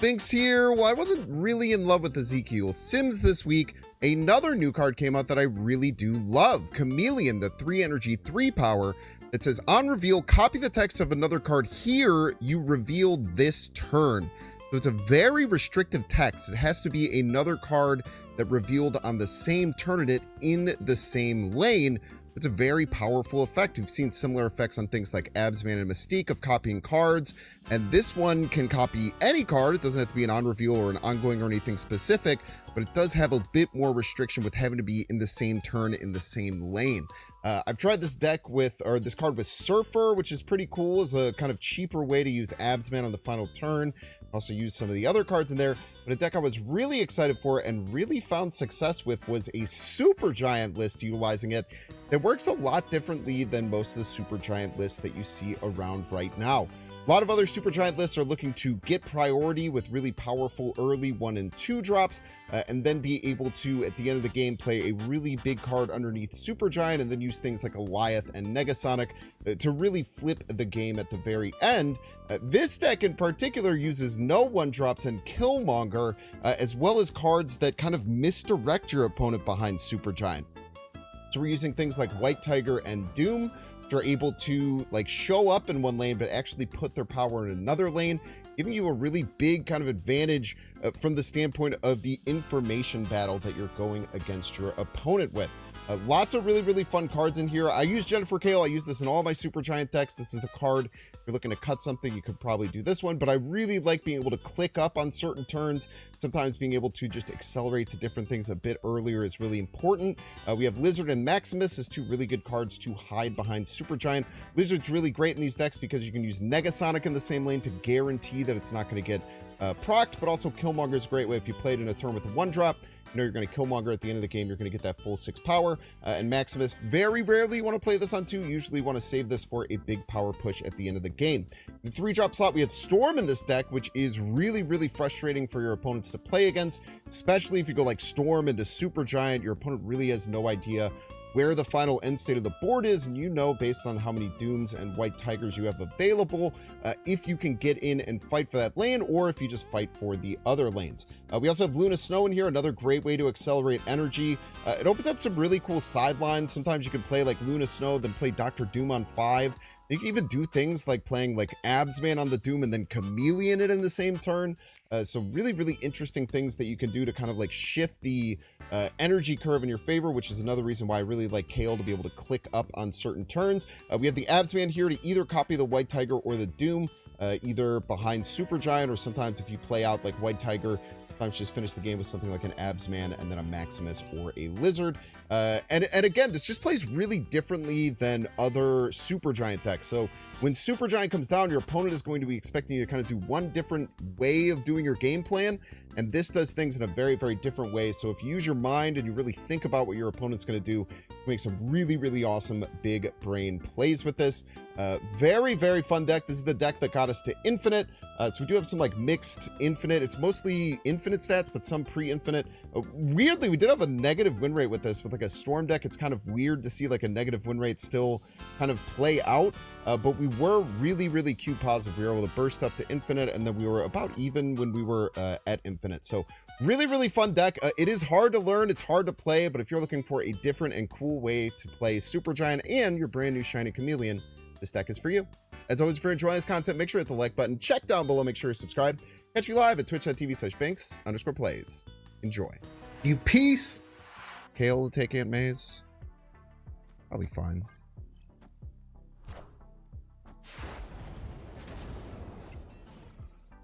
Binks here. Well, I wasn't really in love with Ezekiel Sims this week. Another new card came out that I really do love. Chameleon, the 3 energy, 3 power. That says, on reveal, copy the text of another card here you revealed this turn. So it's a very restrictive text. It has to be another card that revealed on the same turn it in the same lane. It's a very powerful effect. We've seen similar effects on things like Absman and Mystique of copying cards, and this one can copy any card. It doesn't have to be an on-reveal or an ongoing or anything specific, but it does have a bit more restriction with having to be in the same turn in the same lane. I've tried this deck with, or this card with Surfer, which is pretty cool. It's a kind of cheaper way to use Absman on the final turn. Also use some of the other cards in there, but a deck I was really excited for and really found success with was a Super Giant list utilizing it. It works a lot differently than most of the Super Giant lists that you see around right now. A lot of other Super Giant lists are looking to get priority with really powerful early 1 and 2 drops, and then be able to, at the end of the game, play a really big card underneath Super Giant, and then use things like Goliath and Negasonic to really flip the game at the very end. This deck in particular uses no 1-drops and Killmonger, as well as cards that kind of misdirect your opponent behind Super Giant. So we're using things like White Tiger and Doom, which are able to like show up in one lane but actually put their power in another lane, giving you a really big kind of advantage from the standpoint of the information battle that you're going against your opponent with. Lots of really fun cards in here. I use Jennifer Kale. I use this in all my Super Giant decks. This is the card. If you're looking to cut something, you could probably do this one, but I really like being able to click up on certain turns. Sometimes being able to just accelerate to different things a bit earlier is really important. We have Lizard and Maximus as 2 really good cards to hide behind Super Giant. Lizard's really great in these decks because you can use Negasonic in the same lane to guarantee that it's not going to get procced, but also Killmonger is a great way if you played in a turn with a 1-drop. You know you're going to Killmonger at the end of the game, you're going to get that full 6 power. And Maximus, very rarely you want to play this on 2. Usually you want to save this for a big power push at the end of the game. The 3-drop slot, we have Storm in this deck, which is really frustrating for your opponents to play against, especially if you go like Storm into Super Giant. Your opponent really has no idea where the final end state of the board is, and you know based on how many Dooms and White Tigers you have available, if you can get in and fight for that lane, or if you just fight for the other lanes. We also have Luna Snow in here, another great way to accelerate energy. It opens up some really cool sidelines. Sometimes you can play like Luna Snow, then play Dr. Doom on 5. You can even do things like playing like Absman on the Doom and then Chameleon it in the same turn. So really interesting things that you can do to kind of like shift the energy curve in your favor, which is another reason why I really like Kale to be able to click up on certain turns. We have the Absman here to either copy the White Tiger or the Doom, either behind Super Giant, or sometimes if you play out like White Tiger, sometimes just finish the game with something like an Absman and then a Maximus or a Lizard. And again, this just plays really differently than other Super Giant decks. So when Super Giant comes down, your opponent is going to be expecting you to kind of do one different way of doing your game plan, and this does things in a very different way. So if you use your mind and you really think about what your opponent's going to do, you make some really awesome big brain plays with this. Very fun deck. This is the deck that got us to Infinite. So we do have some like mixed Infinite. It's mostly Infinite stats, but some pre-Infinite. Weirdly, we did have a negative win rate with this. With like a Storm deck, it's kind of weird to see like a negative win rate still kind of play out. But we were really Q positive. We were able to burst up to Infinite, and then we were about even when we were at Infinite. So really fun deck. It is hard to learn. It's hard to play, but if you're looking for a different and cool way to play Super Giant and your brand new Shiny Chameleon, this deck is for you. As always, if you're enjoying this content, make sure to hit the like button. Check down below. Make sure to subscribe. Catch me live at twitch.tv/Binks_plays. Enjoy. You peace. Kale will take Aunt May's. I'll be fine.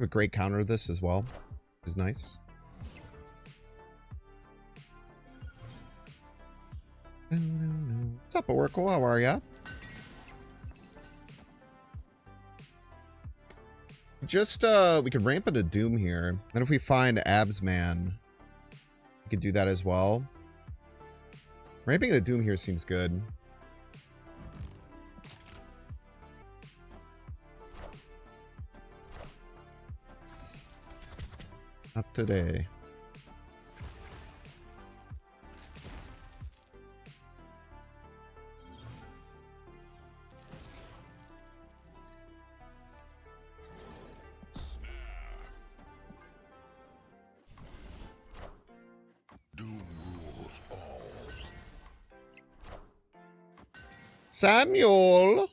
A great counter to this as well. Is nice. What's up, Oracle? How are ya? Just we could ramp into Doom here. Then if we find Absman, we could do that as well. Ramping into Doom here seems good. Not today. Samuel.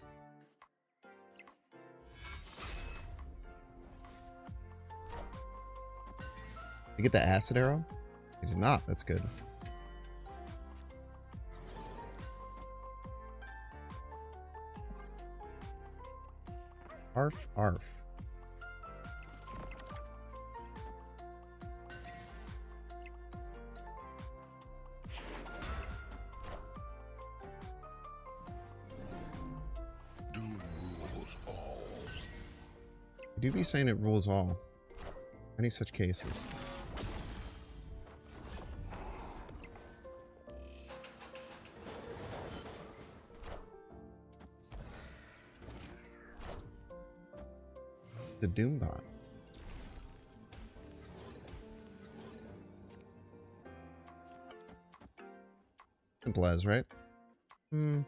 You get the acid arrow? I did not. That's good. Arf, arf. I do be saying it rules all. Any such cases. The Doombot. Simple as, right? You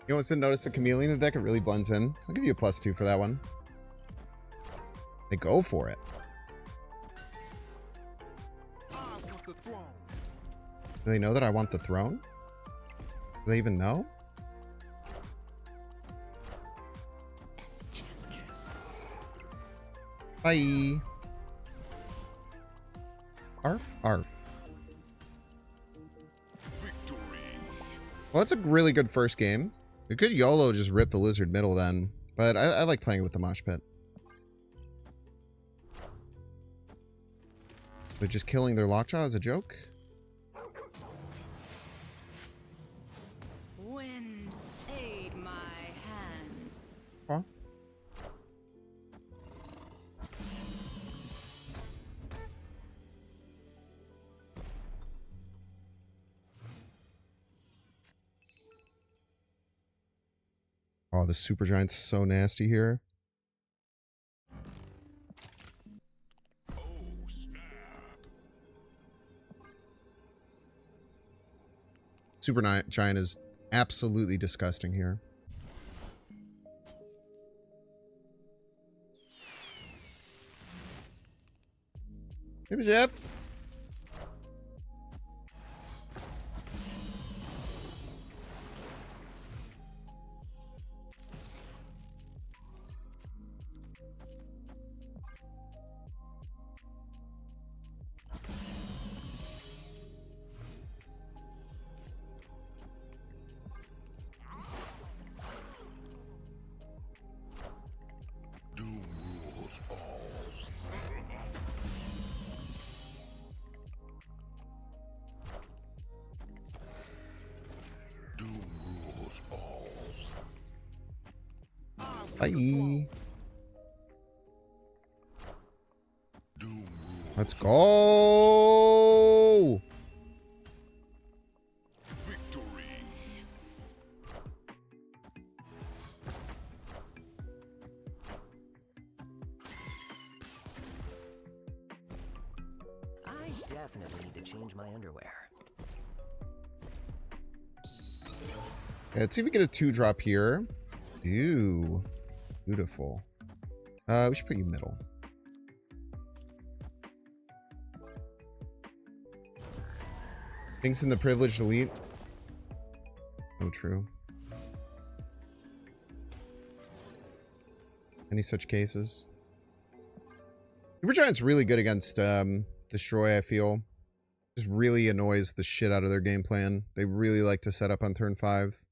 know what's to notice the Chameleon in the deck? It really blends in. I'll give you a +2 for that one. They go for it. Do they know that I want the throne? Do they even know? Bye. Arf, arf. Victory. Well, that's a really good first game. We could YOLO just rip the lizard middle then, but I like playing with the mosh pit. They're just killing their lockjaw as a joke. Wind, aid my hand. Huh? Oh, the super giant's so nasty here. Super giant is absolutely disgusting here. Hey, Jeff. Bye. Let's go. Victory. I definitely need to change my underwear. Okay, let's see if we get a 2-drop here. Ew. Beautiful. We should put you middle. Thinks in the privileged elite. Oh, true. Any such cases? Supergiant's really good against Destroy, I feel. Just really annoys the shit out of their game plan. They really like to set up on turn 5.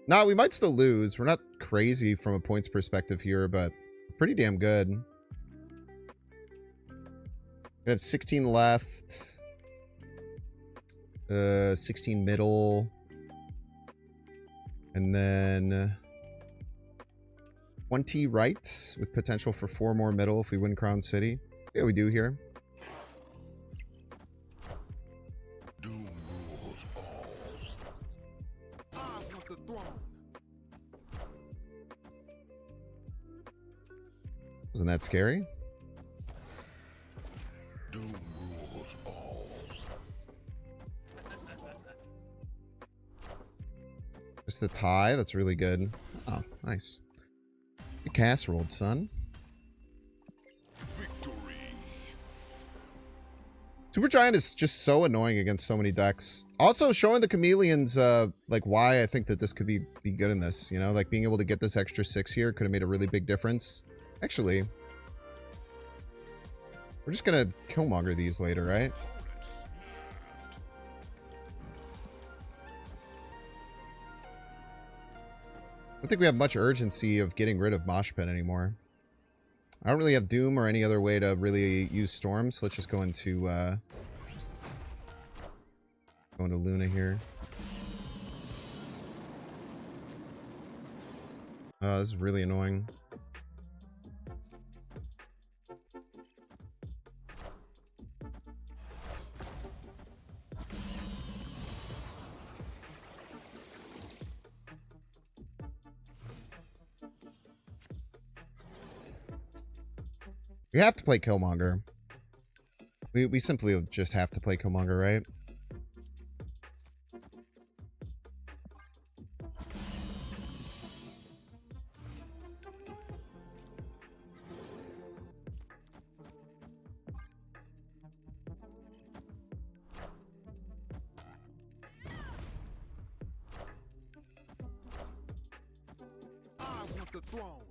Nah, we might still lose. We're not crazy from a points perspective here, but pretty damn good. We have 16 left. 16 middle. And then 20 right with potential for 4 more middle if we win Crown City. Yeah, we do here. Doom rules all. I want the throne. Wasn't that scary? Doom rules all. Just a tie. That's really good. Oh, nice. Good casserole, son. Victory. Supergiant is just so annoying against so many decks. Also showing the Chameleons, like why I think that this could be good in this, you know, like being able to get this extra 6 here could have made a really big difference. Actually, we're just gonna Killmonger these later, right? I don't think we have much urgency of getting rid of Mosh Pit anymore. I don't really have Doom or any other way to really use Storm, so let's just go into Luna here. Oh, this is really annoying. We have to play Killmonger. We simply just have to play Killmonger, right? I want the throne.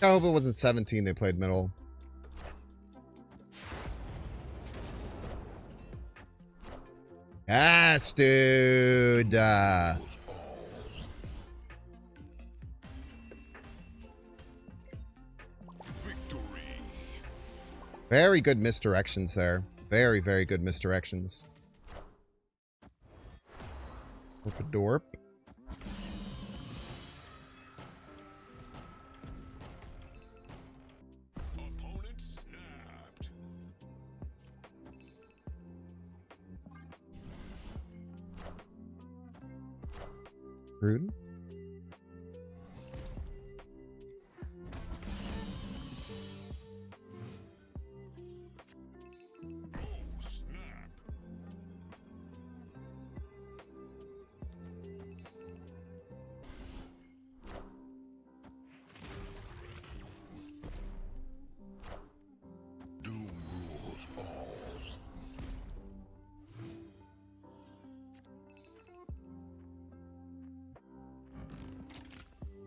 I hope it wasn't 17 they played middle. Yes, dude. Victory. Very good misdirections there. Very, very good misdirections. Dorp. Opponent snapped. Rude. Oh, snap. Doom rules all.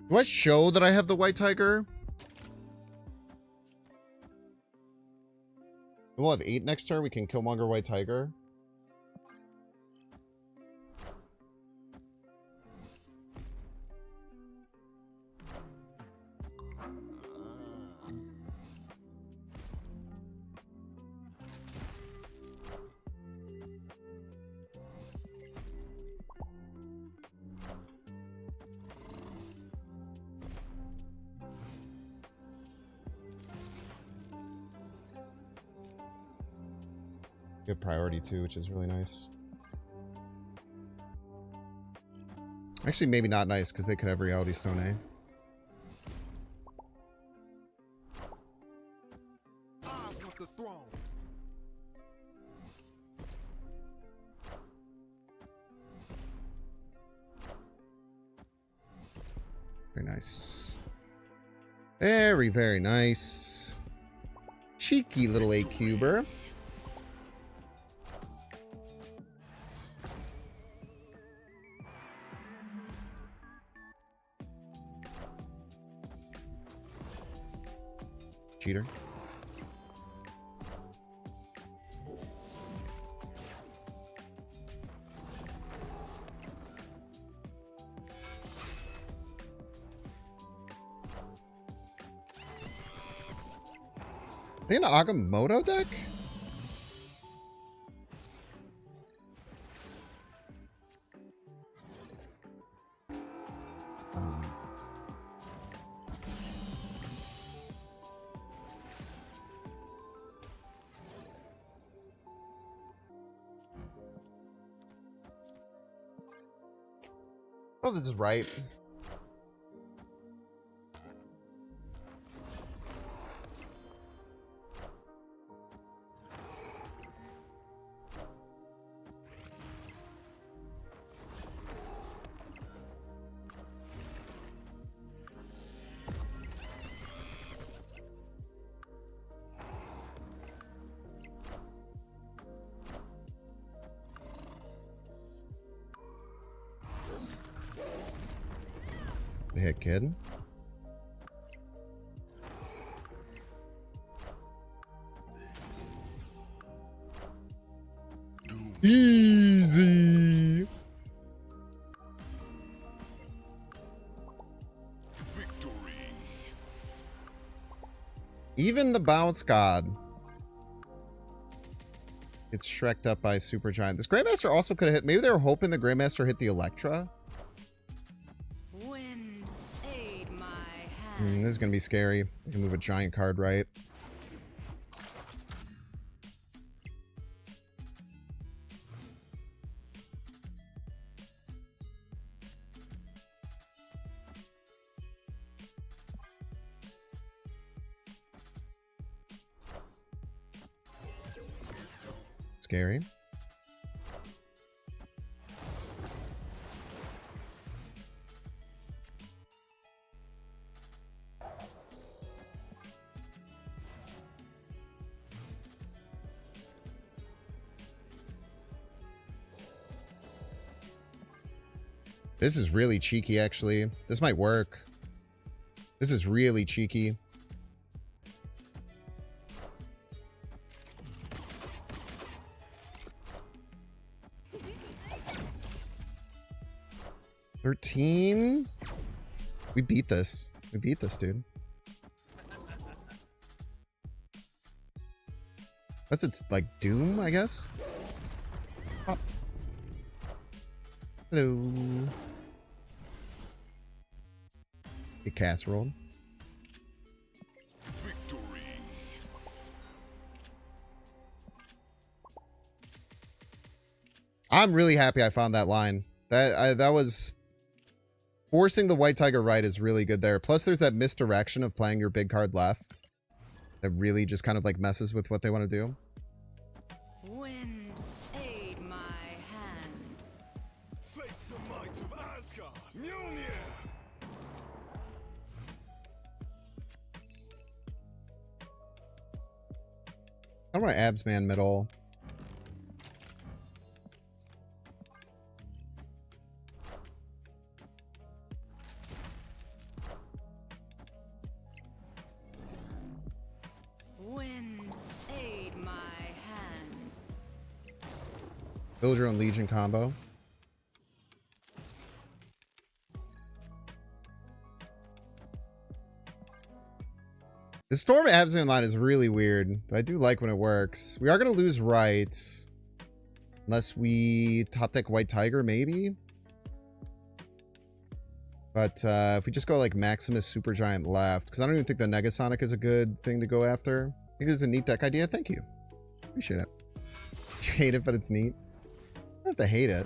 Do I show that I have the White Tiger? We'll have 8 next turn. We can Killmonger White Tiger. Good priority too, which is really nice. Actually, maybe not nice because they could have Reality Stone, eh? I want the throne. Very nice. Very, very nice. Cheeky little 8-cuber. Cheater. Are they an Agamotto deck? Oh, this is right. Good hit, kid. Easy. Victory. Even the bounce god gets shreked up by Supergiant. This Grandmaster also could have hit. Maybe they were hoping the Grandmaster hit the Electra. Wind, aid my hand. This is going to be scary. I can move a giant card right. Scary. This is really cheeky, actually. This might work. This is really cheeky. $13. We beat this. We beat this, dude. That's its like Doom, I guess. Pop. Hello. Get casserole. Victory. I'm really happy I found that line. That was forcing the white tiger right is really good there. Plus there's that misdirection of playing your big card left that really just kind of like messes with what they want to do. Wind, aid my hand. Face the might of Asgard. Mjolnir. How do I abs man middle? Wind, aid my hand. Build your own Legion combo. The Storm Absman line is really weird, but I do like when it works. We are going to lose rights. Unless we top deck White Tiger, maybe. But if we just go like Maximus Supergiant left, because I don't even think the Negasonic is a good thing to go after. I think this is a neat deck idea. Thank you. Appreciate it. You hate it, but it's neat. I don't have to hate it.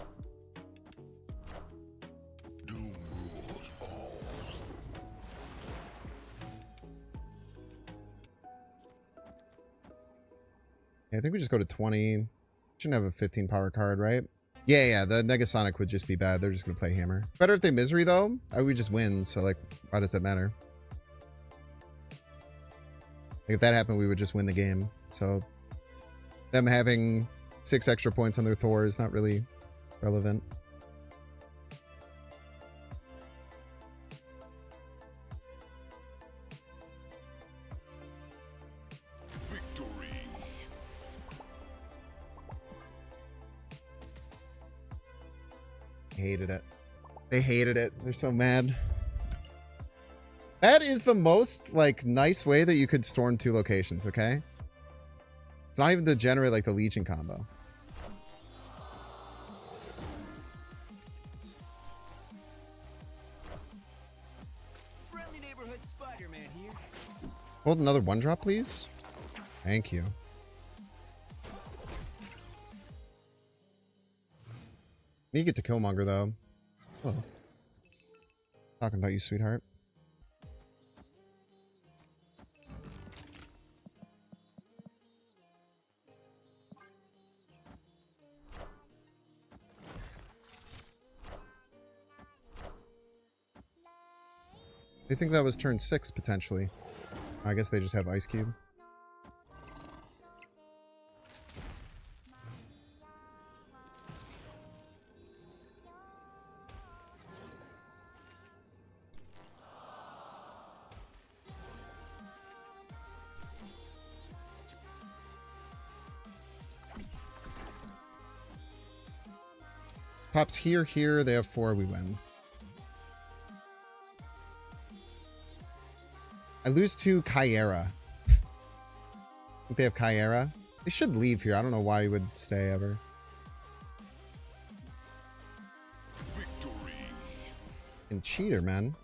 Doom rules all. Yeah, I think we just go to 20. Shouldn't have a 15 power card, right? Yeah, the Negasonic would just be bad. They're just going to play Hammer. Better if they Misery, though. I would just win, so, like, why does that matter? Like, if that happened, we would just win the game. So, them having 6 extra points on their Thor is not really relevant. Victory. Hated it. They hated it. They're so mad. That is the most, like, nice way that you could storm 2 locations, okay? It's not even to generate, like, the Legion combo. Friendly neighborhood Spider-Man here. Hold another 1-drop, please. Thank you. Need to get to Killmonger, though. Oh. Talking about you, sweetheart. They think that was turn 6, potentially. I guess they just have Ice Cube. Pops here, here. They have 4. We win. I lose to Kyera. I think they have Kyera. They should leave here. I don't know why you would stay ever. Victory. And cheater, man.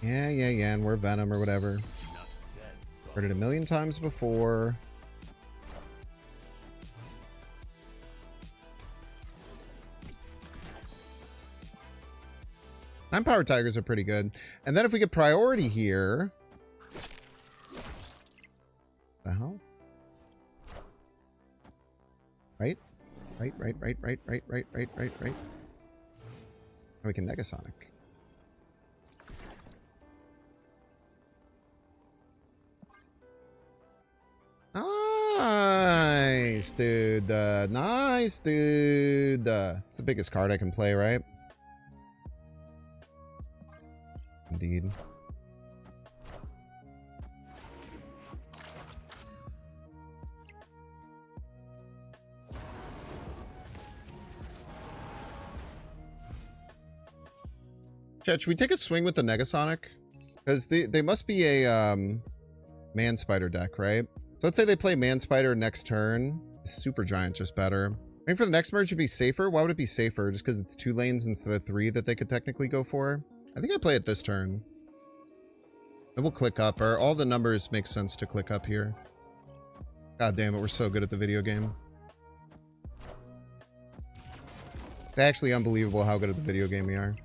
Yeah, and we're Venom or whatever. Enough said. Heard it a million times before. Nine Power Tigers are pretty good. And then if we get priority here... The hell? Right? Right. And we can Negasonic. Nice, dude. Nice, dude. It's the biggest card I can play, right? Indeed. Chat, should we take a swing with the Negasonic? Because they must be a Man Spider deck, right? So let's say they play Man Spider next turn. Super Giant just better. I mean, for the next merge, it'd be safer. Why would it be safer? Just because it's 2 lanes instead of 3 that they could technically go for? I think I play it this turn. Then we'll click up. Or all the numbers make sense to click up here. God damn it, we're so good at the video game. It's actually unbelievable how good at the video game we are.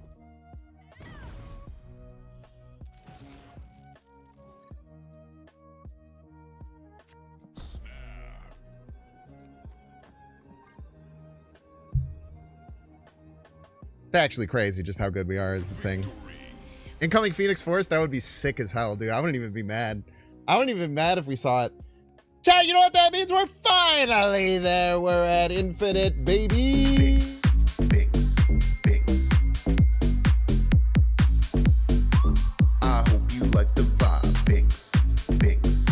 It's actually crazy just how good we are is the thing. Incoming Phoenix Force, that would be sick as hell, dude. I wouldn't even be mad. I wouldn't even be mad if we saw it. Chat, you know what that means? We're finally there. We're at infinite, baby. Binks. I hope you like the vibe. Binks.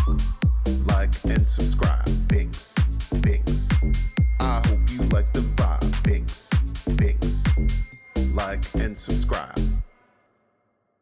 Like and subscribe. Binks. I hope you like the vibe. Binks. Like and subscribe.